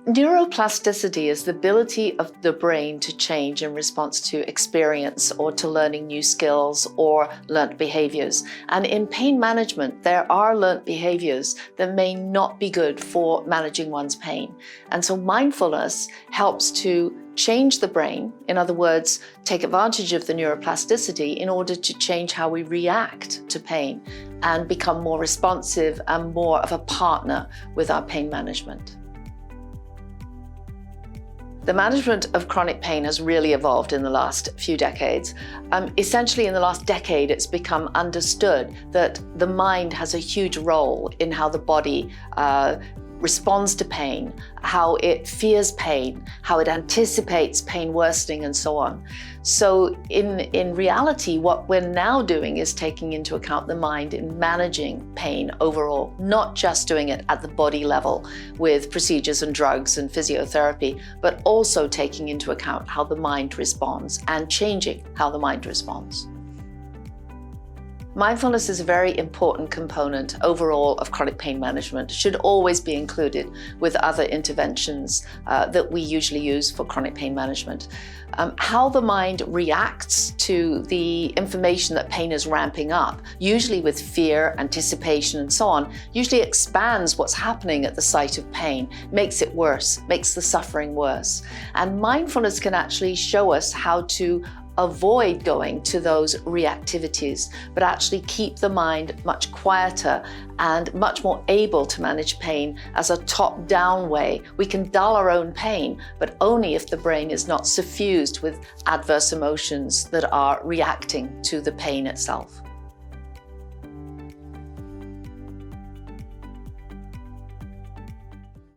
Neuroplasticity is the ability of the brain to change in response to experience or to learning new skills or learnt behaviors. And in pain management, there are learnt behaviors that may not be good for managing one's pain. And so mindfulness helps to change the brain, in other words, take advantage of the neuroplasticity in order to change how we react to pain and become more responsive and more of a partner with our pain management. The management of chronic pain has really evolved in the last few decades. Essentially, in the last decade, it's become understood that the mind has a huge role in how the body responds to pain, how it fears pain, how it anticipates pain worsening, and so on. So in reality, what we're now doing is taking into account the mind in managing pain overall, not just doing it at the body level with procedures and drugs and physiotherapy, but also taking into account how the mind responds and changing how the mind responds. Mindfulness is a very important component overall of chronic pain management. It should always be included with other interventions that we usually use for chronic pain management. How the mind reacts to the information that pain is ramping up, usually with fear, anticipation, and so on, usually expands what's happening at the site of pain, makes it worse, makes the suffering worse. And mindfulness can actually show us how to avoid going to those reactivities, but actually keep the mind much quieter and much more able to manage pain as a top-down way. We can dull our own pain, but only if the brain is not suffused with adverse emotions that are reacting to the pain itself.